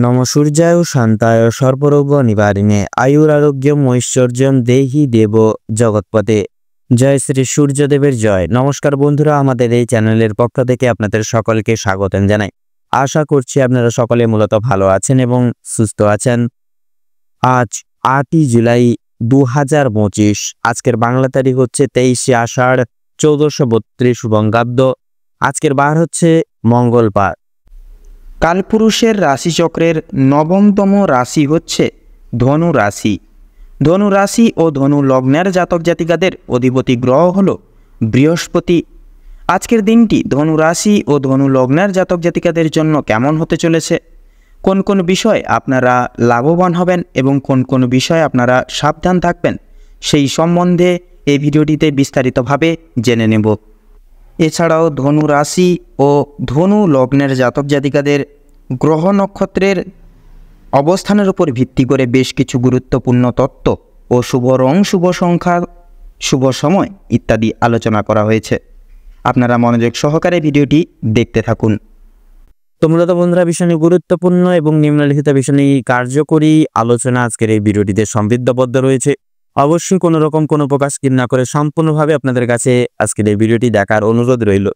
নম সূর্যায় শান্তায় সর্বরোগ নিবারিণে আয়ুরারোগ্যম ঐশ্বর্যম দেহি দেব জগৎপতে। জয় শ্রী সূর্যদেবের জয়। নমস্কার বন্ধুরা, আমাদের এই চ্যানেলের পক্ষ থেকে আপনাদের সকলকে স্বাগতম জানাই। আশা করছি আপনারা সকলে মূলত ভালো আছেন এবং সুস্থ আছেন। আজ 8ই জুলাই 2025। আজকের বাংলা তারিখ হচ্ছে 23শে আষাঢ় 1432 বঙ্গাব্দ। আজকের বার হচ্ছে মঙ্গলবার। কালপুরুষের রাশিচক্রের নবমতম রাশি হচ্ছে ধনু রাশি। ধনু রাশি ও ধনু লগ্নের জাতক জাতিকাদের অধিপতি গ্রহ হল বৃহস্পতি। আজকের দিনটি ধনু রাশি ও ধনু লগ্নের জাতক জাতিকাদের জন্য কেমন হতে চলেছে, কোন কোন বিষয় আপনারা লাভবান হবেন এবং কোন কোন বিষয়ে আপনারা সাবধান থাকবেন, সেই সম্বন্ধে এই ভিডিওটিতে বিস্তারিতভাবে জেনে নেব। এছাড়াও ধনু রাশি ও ধনু লগ্নের জাতক জাতিকাদের গ্রহ নক্ষত্রের অবস্থানের উপর ভিত্তি করে বেশ কিছু গুরুত্বপূর্ণ তত্ত্ব ও শুভ রং, শুভ সংখ্যা, শুভ সময় ইত্যাদি আলোচনা করা হয়েছে। আপনারা মনোযোগ সহকারে ভিডিওটি দেখতে থাকুন। তো মূলত বন্ধুরা, ভীষণ গুরুত্বপূর্ণ এবং নিম্নলিখিত ভীষণ কার্যকরী আলোচনা আজকের এই ভিডিওটিতে সমৃদ্ধবদ্ধ রয়েছে। অবশ্যই কোনো রকম কোনো প্রকাশ স্কিপ না করে সম্পূর্ণভাবে আপনাদের কাছে আজকের এই ভিডিওটি দেখার অনুরোধ রইল।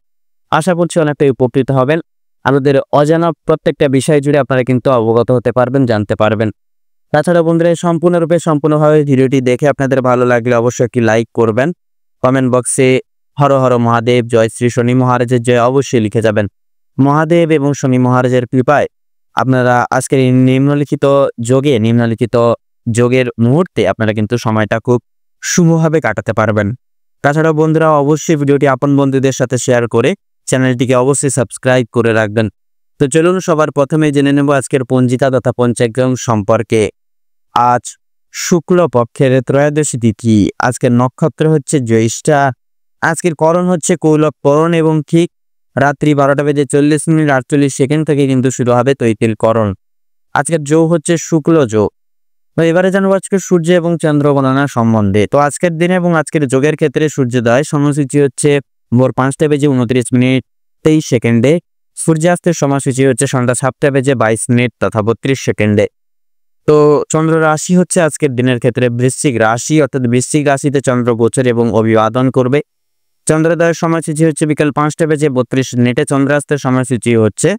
আশা করছি অনেকটাই উপকৃত হবেন। আমাদের অজানা প্রত্যেকটা বিষয় জুড়ে আপনারা কিন্তু অবগত হতে পারবেন, জানতে পারবেন। তাছাড়া বন্ধুরা, সম্পূর্ণভাবে ভিডিওটি দেখে আপনাদের ভালো লাগলে অবশ্যই একটি লাইক করবেন। কমেন্ট বক্সে হর হর মহাদেব, জয় শ্রী শনি মহারাজের জয় অবশ্যই লিখে যাবেন। মহাদেব এবং শনি মহারাজের কৃপায় আপনারা আজকের এই নিম্নলিখিত যোগের মুহূর্তে আপনারা কিন্তু সময়টা খুব শুভভাবে কাটাতে পারবেন। তাছাড়া বন্ধুরা, অবশ্যই ভিডিওটি আপন বন্ধুদের সাথে শেয়ার করে চ্যানেলটিকে অবশ্যই সাবস্ক্রাইব করে রাখবেন। তো চলুন সবার প্রথমে জেনে নেব আজকের পঞ্জিকা তথা পঞ্চাঙ্গ সম্পর্কে। আজ শুক্ল পক্ষের ত্রয়োদশী তিথি। আজকের নক্ষত্র হচ্ছে জ্যৈষ্ঠা। আজকের করণ হচ্ছে কৌলব করণ এবং ঠিক রাত্রি 12:40:48 থেকে কিন্তু শুরু হবে তৈতিল করণ। আজকের যোগ হচ্ছে শুক্ল যোগ। তো এবারে জানবো আজকে সূর্য এবং চন্দ্র গণনা সম্বন্ধে। তো আজকের দিনে এবং আজকের যোগের ক্ষেত্রে সূর্যোদয় সময়সূচি হচ্ছে ভোর 5:29:23। সূর্যাস্তের সময়সূচি হচ্ছে সন্ধ্যা 7:22 তথা 32। তো চন্দ্র রাশি হচ্ছে আজকের দিনের ক্ষেত্রে বৃশ্চিক রাশি, অর্থাৎ বৃশ্চিক রাশিতে চন্দ্র গোচর এবং অভিবাদন করবে। চন্দ্রোদয়ের সময়সূচি হচ্ছে বিকাল 5:32। চন্দ্রাস্তের সময়সূচি হচ্ছে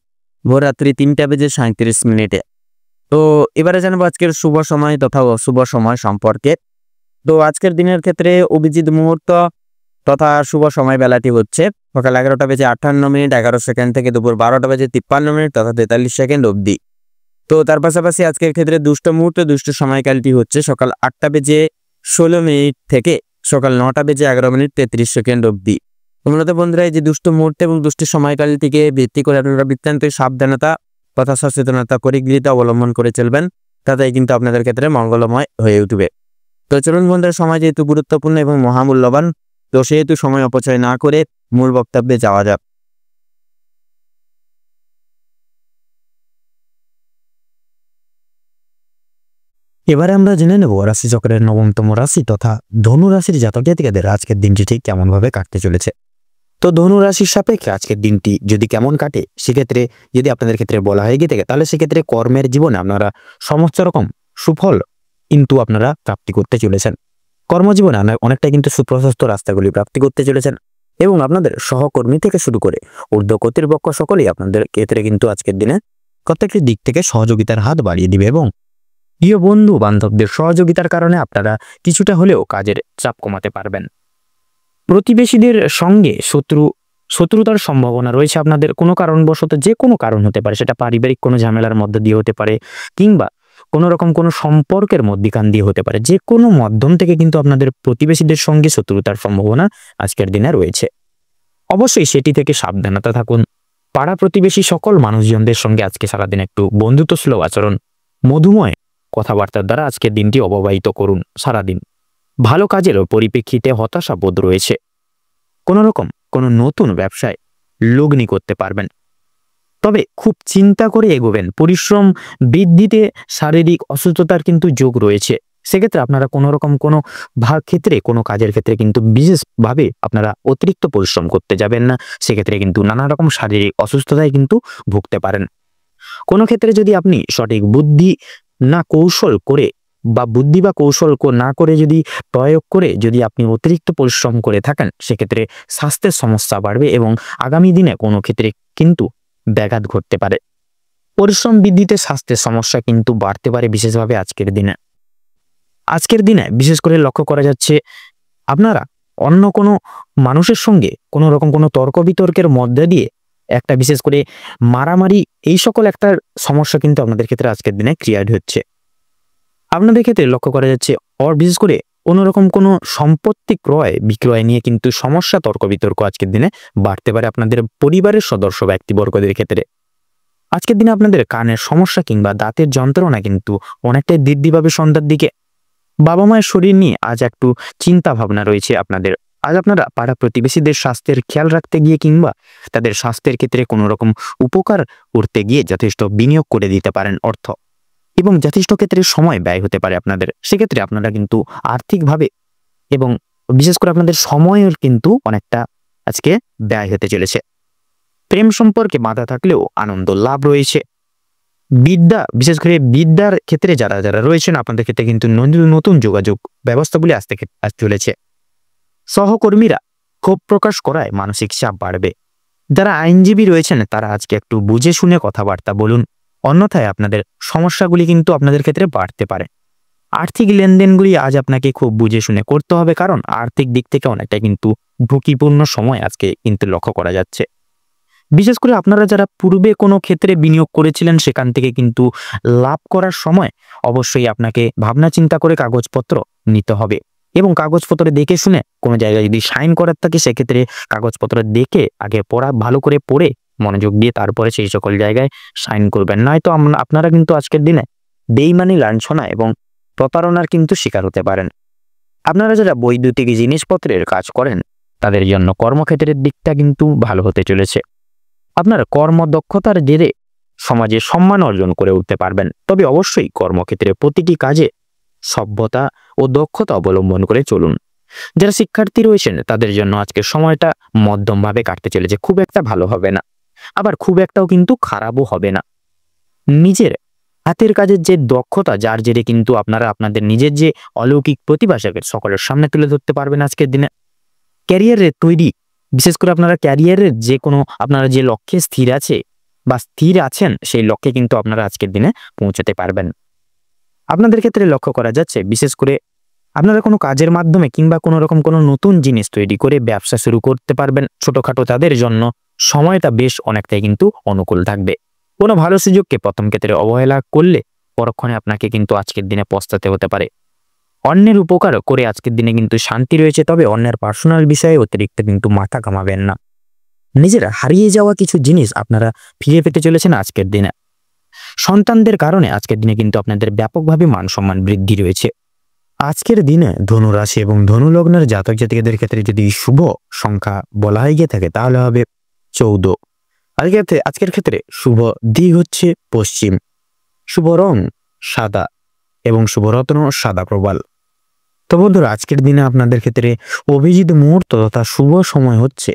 ভোররাত্রি 3:37। তো এবারে জানবো আজকের শুভ সময় তথা অশুভ সময় সম্পর্কে। তো আজকের দিনের ক্ষেত্রে অভিজিৎ মুহূর্ত তথা শুভ সময় বেলাটি হচ্ছে সকাল 11:58 থেকে দুপুর 12:53 তথা 43 অবধি। তো তার পাশাপাশি আজকের ক্ষেত্রে দুষ্ট মুহূর্ত, দুষ্ট সময়কালটি হচ্ছে সকাল 8:16 থেকে সকাল 9:11:33 অবধি। মূলত বন্ধুরা, এই যে দুষ্ট মুহূর্ত এবং দুষ্ট সময়কালটিকে ভিত্তি করে আপনারা বিত্তান্ত সাবধানতা তথা সচেতনতা পরিগৃহীত অবলম্বন করে চলবেন, তাতেই কিন্তু আপনাদের ক্ষেত্রে মঙ্গলময় হয়ে উঠবে। তো চলুন বন্ধুরা, সময় যেহেতু গুরুত্বপূর্ণ এবং মহামূল্যবান, তো সেহেতু সময় অপচয় না করে মূল বক্তব্যে যাওয়া যাক। এবারে আমরা জেনে নেব রাশিচক্রের নবমতম রাশি তথা ধনু রাশির জাতক জাতিকাদের আজকের দিনটি ঠিক কেমনভাবে কাটতে চলেছে। তো ধনু রাশির সাপেক্ষে আজকের দিনটি যদি কেমন কাটে, সেক্ষেত্রে যদি আপনাদের ক্ষেত্রে বলা হয়ে গিয়ে থাকে, তাহলে সেক্ষেত্রে কর্মের জীবনে আপনারা সমস্ত রকম সুফল কিন্তু আপনারা প্রাপ্তি করতে চলেছেন। কর্মজীবনে অনেকটাই কিন্তু সুপ্রশস্ত রাস্তাগুলি প্রাপ্তি করতে চলেছেন এবং আপনাদের সহকর্মী থেকে শুরু করে ঊর্ধ্ব কর্তৃপক্ষ সকলেই আপনাদের ক্ষেত্রে কিন্তু আজকের দিনে প্রত্যেকটি দিক থেকে সহযোগিতার হাত বাড়িয়ে দিবে এবং প্রিয় বন্ধু বান্ধবদের সহযোগিতার কারণে আপনারা কিছুটা হলেও কাজের চাপ কমাতে পারবেন। প্রতিবেশীদের সঙ্গে শত্রুতার সম্ভাবনা রয়েছে আপনাদের। কোনো কারণবশত, যে কোনো কারণ হতে পারে, সেটা পারিবারিক কোনো ঝামেলার মধ্যে দিয়ে হতে পারে কিংবা কোনো রকম কোনো সম্পর্কের মধ্যিখান দিয়ে হতে পারে, যে কোনো মাধ্যম থেকে কিন্তু আপনাদের প্রতিবেশীদের সঙ্গে শত্রুতার সম্ভাবনা আজকের দিনে রয়েছে। অবশ্যই সেটি থেকে সাবধানতা থাকুন। পাড়া প্রতিবেশী সকল মানুষজনদের সঙ্গে আজকে সারাদিন একটু বন্ধুত্বসুলভ আচরণ, মধুময় কথাবার্তার দ্বারা আজকের দিনটি অববাহিত করুন। সারাদিন ভালো কাজেরও পরিপ্রেক্ষিতে হতাশা বোধ রয়েছে। কোনো নতুন ব্যবসায় লগ্নি করতে পারবেন, তবে খুব চিন্তা করে এগোবেন। পরিশ্রম বৃদ্ধিতে শারীরিক অসুস্থতার কিন্তু যোগ রয়েছে। সেক্ষেত্রে আপনারা কোনো ক্ষেত্রে, কোনো কাজের ক্ষেত্রে কিন্তু বিশেষভাবে আপনারা অতিরিক্ত পরিশ্রম করতে যাবেন না। সেক্ষেত্রে কিন্তু নানা রকম শারীরিক অসুস্থতায় কিন্তু ভুগতে পারেন। কোনো ক্ষেত্রে যদি আপনি সঠিক বুদ্ধি না কৌশল করে বা বুদ্ধি বা কৌশল না করে যদি প্রয়োগ করে যদি আপনি অতিরিক্ত পরিশ্রম করে থাকেন, সেক্ষেত্রে স্বাস্থ্যের সমস্যা বাড়বে এবং আগামী দিনে কোনো ক্ষেত্রে কিন্তু ব্যাঘাত ঘটতে পারে। পরিশ্রম বৃদ্ধিতে স্বাস্থ্যের সমস্যা কিন্তু বাড়তে পারে বিশেষভাবে আজকের দিনে বিশেষ করে লক্ষ্য করা যাচ্ছে আপনারা অন্য কোনো মানুষের সঙ্গে কোনো রকম কোনো তর্ক বিতর্কের মধ্যে দিয়ে একটা বিশেষ করে মারামারি এই সকল একটা সমস্যা কিন্তু আপনাদের ক্ষেত্রে আজকের দিনে ক্রিয়েট হচ্ছে। আপনাদের ক্ষেত্রে লক্ষ্য করা যাচ্ছে বিশেষ করে কোনোরকম কোনো সম্পত্তি ক্রয় বিক্রয় নিয়ে কিন্তু সমস্যা তর্ক বিতর্ক আজকের দিনে বাড়তে পারে আপনাদের পরিবারের সদস্য ব্যক্তিবর্গদের ক্ষেত্রে। আজকের দিনে আপনাদের কানের সমস্যা কিংবা দাঁতের যন্ত্রণা কিন্তু অনেকটাই বৃদ্ধি পাবে সন্ধ্যার দিকে। বাবা মায়ের শরীর নিয়ে আজ একটু চিন্তা ভাবনা রয়েছে আপনাদের। আজ আপনারা পাড়া প্রতিবেশীদের স্বাস্থ্যের খেয়াল রাখতে গিয়ে কিংবা তাদের স্বাস্থ্যের ক্ষেত্রে কোনো রকম উপকার করতে গিয়ে যথেষ্ট বিনিয়োগ করে দিতে পারেন অর্থ, এবং যথেষ্ট ক্ষেত্রে সময় ব্যয় হতে পারে আপনাদের। সেক্ষেত্রে আপনারা কিন্তু আর্থিকভাবে এবং বিশেষ করে আপনাদের সময়ের কিন্তু অনেকটা আজকে ব্যয় হতে চলেছে। প্রেম সম্পর্কে বাধা থাকলেও আনন্দ লাভ রয়েছে। বিশেষ করে বিদ্যার ক্ষেত্রে যারা রয়েছেন আপনাদের ক্ষেত্রে কিন্তু নতুন যোগাযোগ ব্যবস্থাগুলি আসতে চলেছে। সহকর্মীরা ক্ষোভ প্রকাশ করায় মানসিক চাপ বাড়বে। যারা আইনজীবী রয়েছেন তারা আজকে একটু বুঝে শুনে কথাবার্তা বলুন, অন্যথায় আপনাদের সমস্যাগুলি কিন্তু আপনাদের ক্ষেত্রে বাড়তে পারে। আর্থিক লেনদেনগুলি আজ আপনাকে খুব বুঝে শুনে করতে হবে, কারণ আর্থিক দিক থেকে অনেকটা কিন্তু ঝুঁকিপূর্ণ সময় আজকে কিন্তু লক্ষ্য করা যাচ্ছে। বিশেষ করে আপনারা যারা পূর্বে কোনো ক্ষেত্রে বিনিয়োগ করেছিলেন সেখান থেকে কিন্তু লাভ করার সময় অবশ্যই আপনাকে ভাবনা চিন্তা করে কাগজপত্র নিতে হবে, এবং কাগজপত্র দেখে শুনে কোনো জায়গায় যদি সাইন করার থাকে সেক্ষেত্রে কাগজপত্র দেখে আগে ভালো করে পড়ে মনোযোগ দিয়ে তারপরে সেই সকল জায়গায় সাইন করবেন। নয়তো আপনারা কিন্তু আজকের দিনে বেইমানি, লাঞ্ছনা এবং প্রতারণার কিন্তু শিকার হতে পারেন। আপনারা যারা বৈদ্যুতিক জিনিসপত্রের কাজ করেন তাদের জন্য কর্মক্ষেত্রের দিকটা কিন্তু ভালো হতে চলেছে। আপনার কর্মদক্ষতার জেরে সমাজে সম্মান অর্জন করে উঠতে পারবেন। তবে অবশ্যই কর্মক্ষেত্রে প্রতিটি কাজে সভ্যতা ও দক্ষতা অবলম্বন করে চলুন। যারা শিক্ষার্থী রয়েছেন তাদের জন্য আজকের সময়টা মধ্যমভাবে কাটতে চলেছে, খুব একটা ভালো হবে না, আবার খুব একটাও কিন্তু খারাপও হবে না। নিজের হাতের কাজের যে দক্ষতা যার জেরে কিন্তু আপনারা আপনাদের নিজের যে অলৌকিক প্রতিভা সকলের সামনে তুলে ধরতে পারবেন আজকের দিনে। ক্যারিয়ারের তৈরি, বিশেষ করে আপনারা ক্যারিয়ারের যে কোনো আপনারা যে লক্ষ্যে স্থির আছেন সেই লক্ষ্যে কিন্তু আপনারা আজকের দিনে পৌঁছাতে পারবেন। আপনাদের ক্ষেত্রে লক্ষ্য করা যাচ্ছে বিশেষ করে আপনারা কোনো কাজের মাধ্যমে কিংবা কোনো রকম কোনো নতুন জিনিস তৈরি করে ব্যবসা শুরু করতে পারবেন। ছোটখাটো তাদের জন্য সময়টা বেশ অনেকটাই কিন্তু অনুকূল থাকবে। কোনো ভালো সুযোগকে প্রথম ক্ষেত্রে অবহেলা করলে পরক্ষণে আপনাকে কিন্তু আজকের দিনে পস্তাতে হতে পারে। অন্যের উপকার করে আজকের দিনে কিন্তু শান্তি রয়েছে, তবে অন্যের পার্সোনাল বিষয়ে অতিরিক্ত কিন্তু মাথা ঘামাবেন না। নিজের হারিয়ে যাওয়া কিছু জিনিস আপনারা ফিরে পেতে চলেছেন আজকের দিনে। সন্তানদের কারণে আজকের দিনে কিন্তু আপনাদের ব্যাপকভাবে মান সম্মান বৃদ্ধি রয়েছে। আজকের দিনে ধনু রাশি এবং ধনু লগ্নের জাতক জাতিকাদের ক্ষেত্রে যদি শুভ সংখ্যা বলা হয়ে গিয়ে থাকে তাহলে হবে 14। আজকের ক্ষেত্রে শুভ দিক হচ্ছে পশ্চিম, শুভ রং সাদা এবং শুভ রত্ন সাদা প্রবাল। তো বন্ধুরা, আজকের দিনে আপনাদের ক্ষেত্রে অভিজিৎ মুহূর্ত তথা শুভ সময় হচ্ছে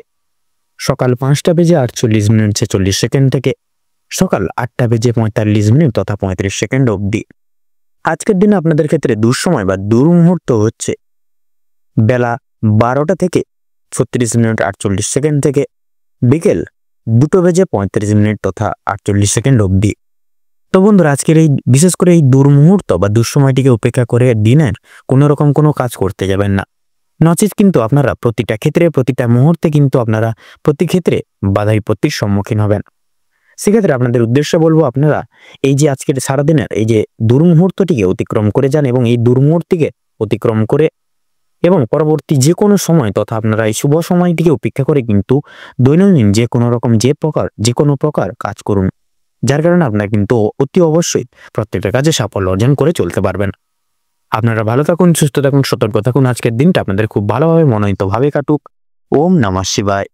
সকাল 5:48:46 থেকে সকাল 8:45 তথা 35 অবধি। আজকের দিনে আপনাদের ক্ষেত্রে দুঃসময় বা দুর্মুহূর্ত হচ্ছে বেলা 12:36:48 থেকে বিকেল 2:35 তথা 48 অবধি। তো বন্ধুরা, আজকের এই বিশেষ করে এই দুর্মুহূর্ত বা দুঃসময়টিকে উপেক্ষা করে দিনের কোনো রকম কোনো কাজ করতে যাবেন না, নচেত কিন্তু আপনারা প্রতিটা ক্ষেত্রে প্রতিটা মুহূর্তে কিন্তু আপনারা প্রতি ক্ষেত্রে বাধা বিপত্তির সম্মুখীন হবেন। সেক্ষেত্রে আপনাদের উদ্দেশ্যে বলবো আপনারা এই যে আজকের সারাদিনের এই যে দুর্মুহূর্তটিকে অতিক্রম করে যান, এবং এই দুর্মুহূর্তটিকে অতিক্রম করে এবং পরবর্তী যে কোনো সময় তথা আপনারা এই শুভ সময়টিকে উপেক্ষা করে কিন্তু দৈনন্দিন যে কোনো প্রকার কাজ করুন, যার কারণে আপনারা কিন্তু অতি অবশ্যই প্রত্যেকটা কাজে সাফল্য অর্জন করে চলতে পারবেন। আপনারা ভালো থাকুন, সুস্থ থাকুন, সতর্ক থাকুন। আজকের দিনটা আপনাদের খুব ভালোভাবে মনোনীতভাবে কাটুক। ওম নমঃ শিবায়।